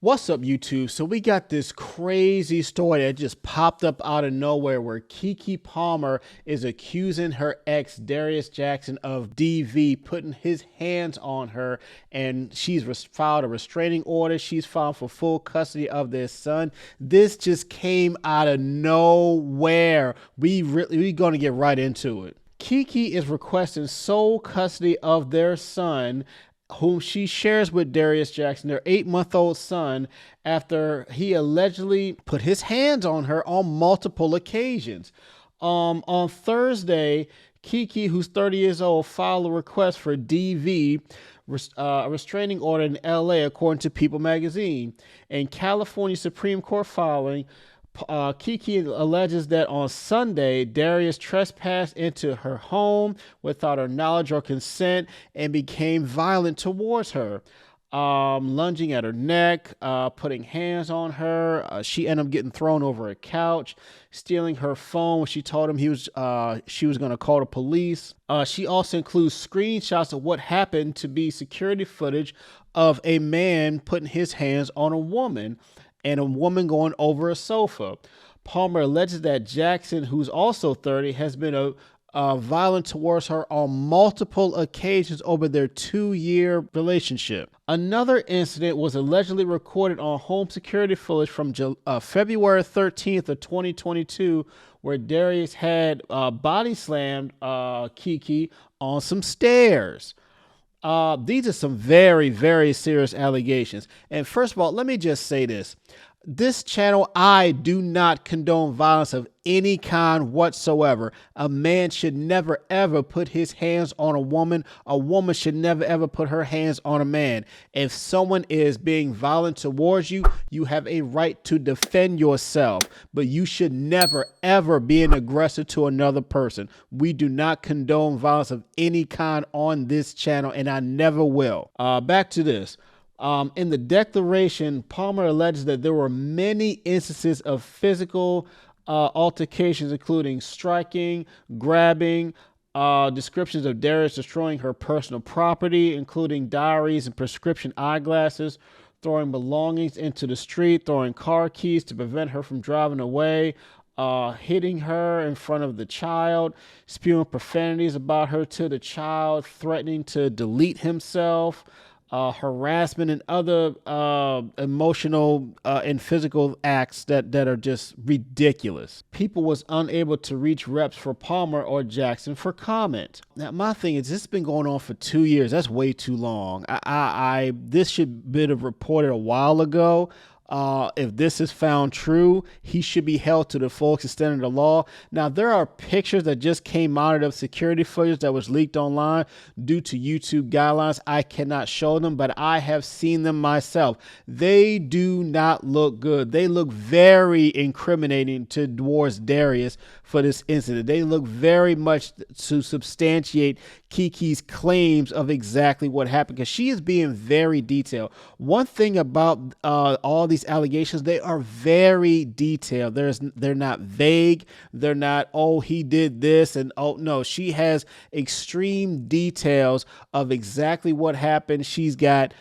What's up, YouTube? So we got this crazy story that just popped up out of nowhere where Keke Palmer is accusing her ex, Darius Jackson, of DV, putting his hands on her, and she's filed a restraining order. She's filed for full custody of their son. This just came out of nowhere. We're going to get right into it. Keke is requesting sole custody of their son, whom she shares with Darius Jackson, their 8-month-old son, after he allegedly put his hands on her on multiple occasions. On Thursday, Keke, who's 30 years old, filed a request for DV, a restraining order in LA, according to People magazine. In California Supreme Court filing, Keke alleges that on Sunday, Darius trespassed into her home without her knowledge or consent and became violent towards her, lunging at her neck, putting hands on her. She ended up getting thrown over a couch, stealing her phone when she told him she was going to call the police. She also includes screenshots of what happened to be security footage of a man putting his hands on a woman and a woman going over a sofa. Palmer alleges that Jackson, who's also 30, has been violent towards her on multiple occasions over their 2-year relationship. Another incident was allegedly recorded on home security footage from February 13th of 2022, where Darius had body slammed Keke on some stairs. These are some very, very serious allegations. And first of all, let me just say this. This channel, I do not condone violence of any kind whatsoever. A man should never, ever put his hands on a woman. A woman should never, ever put her hands on a man. If someone is being violent towards you, you have a right to defend yourself. But you should never, ever be an aggressor to another person. We do not condone violence of any kind on this channel, and I never will. Back to this. In the declaration, Palmer alleges that there were many instances of physical altercations, including striking, grabbing, descriptions of Darius destroying her personal property, including diaries and prescription eyeglasses, throwing belongings into the street, throwing car keys to prevent her from driving away, hitting her in front of the child, spewing profanities about her to the child, threatening to delete himself, harassment and other emotional and physical acts that are just ridiculous. People was unable to reach reps for Palmer or Jackson for comment. Now, my thing is, this has been going on for 2 years. That's way too long. This should have been reported a while ago. If this is found true, he should be held to the full extent of the law. Now, there are pictures that just came out of security footage that was leaked online due to YouTube guidelines. I cannot show them, but I have seen them myself. They do not look good. They look very incriminating towards Darius for this incident. They look very much to substantiate Keke's claims of exactly what happened, because she is being very detailed. One thing about all these allegations, they are very detailed. They're not vague. They're not, oh, he did this, and oh no, she has extreme details of exactly what happened. She's got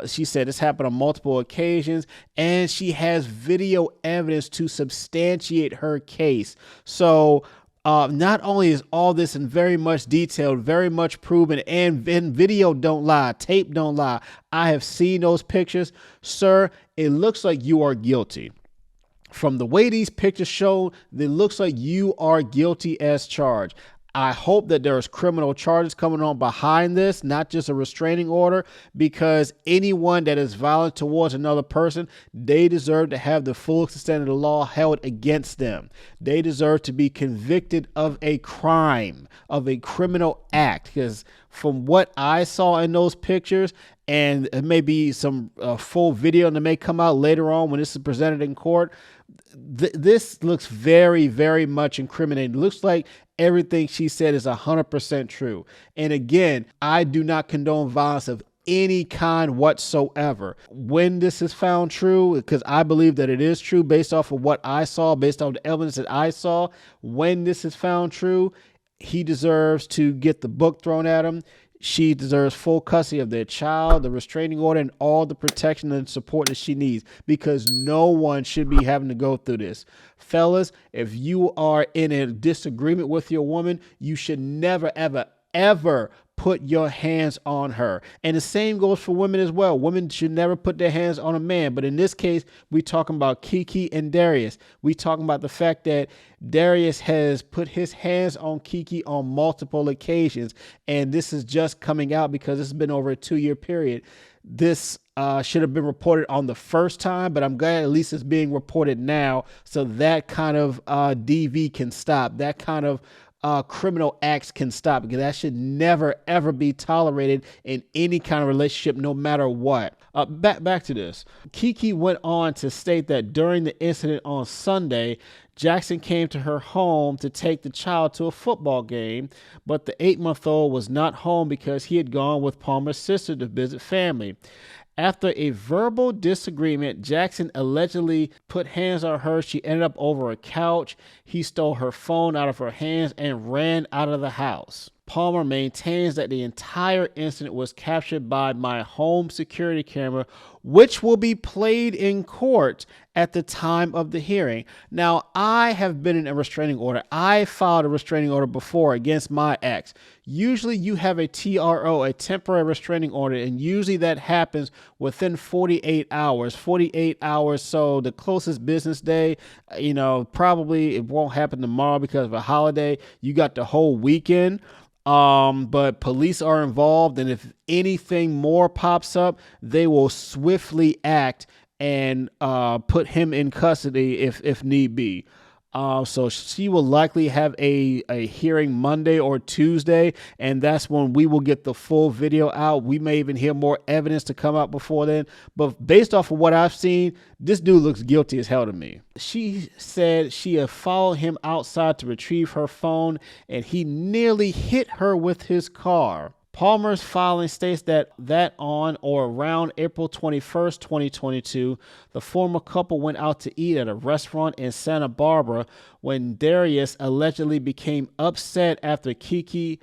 she said this happened on multiple occasions, and she has video evidence to substantiate her case. So not only is all this in very much detailed, very much proven, and video don't lie, tape don't lie. I have seen those pictures. Sir, it looks like you are guilty. From the way these pictures show, it looks like you are guilty as charged. I hope that there's criminal charges coming on behind this, not just a restraining order, because anyone that is violent towards another person, they deserve to have the full extent of the law held against them. They deserve to be convicted of a crime, of a criminal act, because from what I saw in those pictures, and it may be some full video that may come out later on when this is presented in court, this looks very, very much incriminating. It looks like everything she said is 100% true. And again, I do not condone violence of any kind whatsoever. When this is found true, because I believe that it is true based off of what I saw, based on the evidence that I saw, when this is found true, he deserves to get the book thrown at him. She deserves full custody of their child, the restraining order, and all the protection and support that she needs, because no one should be having to go through this. Fellas, if you are in a disagreement with your woman, you should never, ever, ever put your hands on her. And the same goes for women as well. Women should never put their hands on a man. But in this case, we talking about Keke and Darius. We talking about the fact that Darius has put his hands on Keke on multiple occasions. And this is just coming out because it's been over a 2-year period. This should have been reported on the first time, but I'm glad at least it's being reported now, so that kind of DV can stop. That kind of criminal acts can stop, because that should never, ever be tolerated in any kind of relationship, no matter what. Back to this. Keke went on to state that during the incident on Sunday, Jackson came to her home to take the child to a football game, but the 8-month-old was not home because he had gone with Palmer's sister to visit family. After a verbal disagreement, Jackson allegedly put hands on her. She ended up over a couch. He stole her phone out of her hands and ran out of the house. Palmer maintains that the entire incident was captured by my home security camera, which will be played in court at the time of the hearing. Now, I have been in a restraining order. I filed a restraining order before against my ex. Usually you have a TRO, a temporary restraining order, and usually that happens within 48 hours. 48 hours, so the closest business day, probably it won't happen tomorrow because of a holiday. You got the whole weekend. But police are involved, and if anything more pops up, they will swiftly act and put him in custody if need be. So she will likely have a hearing Monday or Tuesday, and that's when we will get the full video out. We may even hear more evidence to come out before then. But based off of what I've seen, this dude looks guilty as hell to me. She said she had followed him outside to retrieve her phone, and he nearly hit her with his car. Palmer's filing states that on or around April 21st, 2022, the former couple went out to eat at a restaurant in Santa Barbara when Darius allegedly became upset after Keke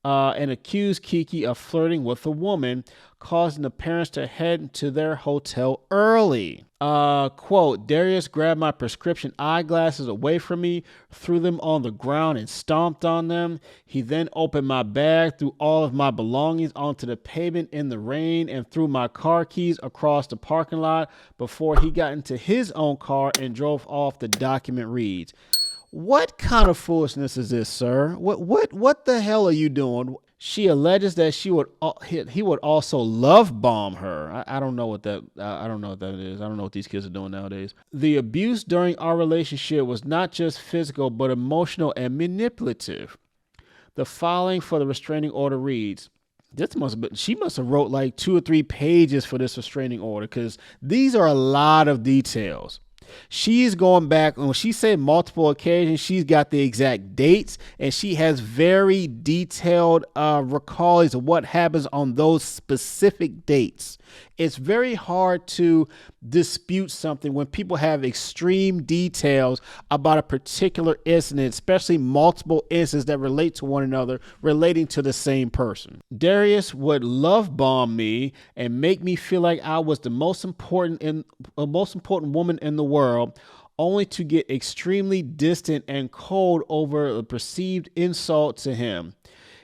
and accused Keke of flirting with a woman, causing the parents to head to their hotel early. Quote, Darius grabbed my prescription eyeglasses away from me, threw them on the ground and stomped on them. He then opened my bag, threw all of my belongings onto the pavement in the rain, and threw my car keys across the parking lot before he got into his own car and drove off, the document reads. What kind of foolishness is this, sir? What the hell are you doing? She alleges that he would also love bomb her. I don't know what that is. I don't know what these kids are doing nowadays. The abuse during our relationship was not just physical, but emotional and manipulative. The filing for the restraining order reads, she must have wrote like 2 or 3 pages for this restraining order, because these are a lot of details. She's going back, when she said multiple occasions, she's got the exact dates, and she has very detailed recallings of what happens on those specific dates. It's very hard to dispute something when people have extreme details about a particular incident, especially multiple incidents that relate to one another, relating to the same person. Darius would love bomb me and make me feel like I was the most important woman in the world, only to get extremely distant and cold over a perceived insult to him.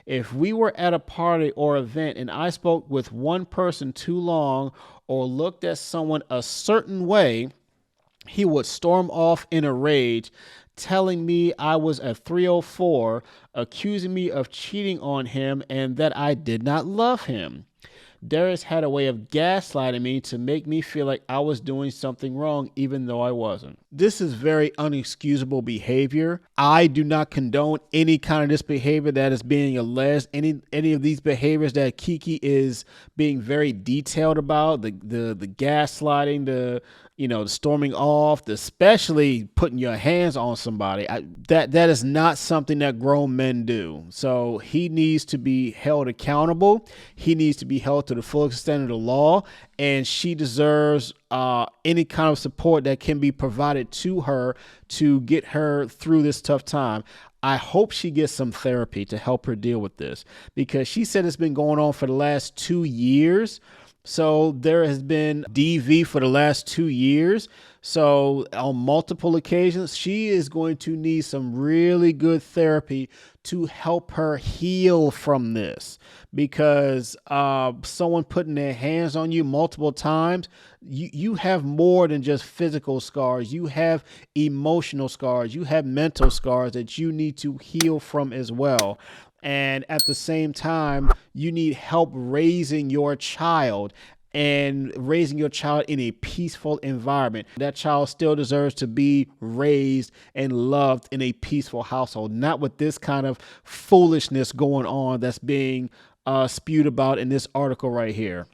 If we were at a party or event and I spoke with one person too long or looked at someone a certain way, he would storm off in a rage, telling me I was a 304, accusing me of cheating on him and that I did not love him. Darius had a way of gaslighting me to make me feel like I was doing something wrong, even though I wasn't. This is very unexcusable behavior. I do not condone any kind of this behavior that is being alleged. Any of these behaviors that Keke is being very detailed about, the gaslighting, the the storming off, especially putting your hands on somebody. That is not something that grown men do. So he needs to be held accountable. He needs to be held to the full extent of the law, and she deserves any kind of support that can be provided to her to get her through this tough time. I hope she gets some therapy to help her deal with this, because she said it's been going on for the last 2 years. So there has been DV for the last 2 years. So on multiple occasions, she is going to need some really good therapy to help her heal from this, because someone putting their hands on you multiple times, you have more than just physical scars. You have emotional scars. You have mental scars that you need to heal from as well. And at the same time, you need help raising your child and raising your child in a peaceful environment. That child still deserves to be raised and loved in a peaceful household, not with this kind of foolishness going on that's being spewed about in this article right here.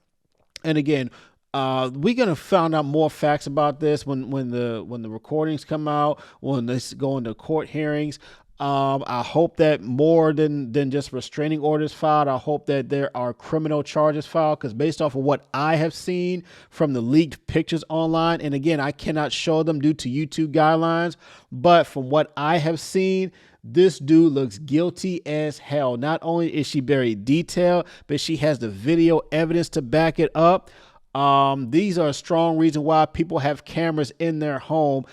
And again, we're gonna find out more facts about this when the recordings come out, when this go into court hearings. I hope that more than just restraining orders filed, I hope that there are criminal charges filed, because based off of what I have seen from the leaked pictures online, and again, I cannot show them due to YouTube guidelines, but from what I have seen, this dude looks guilty as hell. Not only is she very detailed, but she has the video evidence to back it up. These are a strong reason why people have cameras in their home.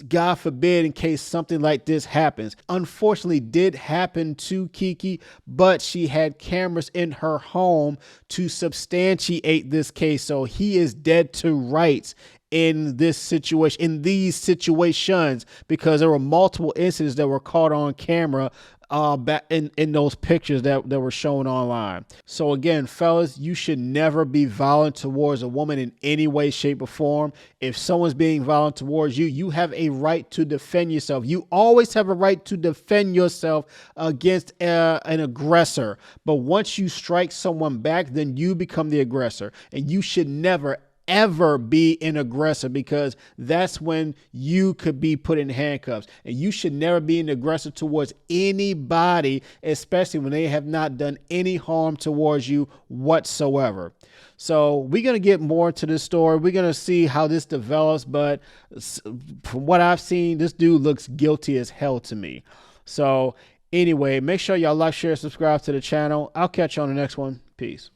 God forbid, in case something like this happens. Unfortunately, did happen to Keke, but she had cameras in her home to substantiate this case. So he is dead to rights in this situation, in these situations, because there were multiple incidents that were caught on camera back in those pictures that were shown online. So again, fellas, you should never be violent towards a woman in any way, shape, or form. If someone's being violent towards you, you have a right to defend yourself. You always have a right to defend yourself against an aggressor. But once you strike someone back, then you become the aggressor, and you should never ever be an aggressor, because that's when you could be put in handcuffs. And you should never be an aggressor towards anybody, especially when they have not done any harm towards you whatsoever. So we're going to get more to this story. We're going to see how this develops. But from what I've seen, this dude looks guilty as hell to me. So anyway, make sure y'all like, share, subscribe to the channel. I'll catch you on the next one. Peace.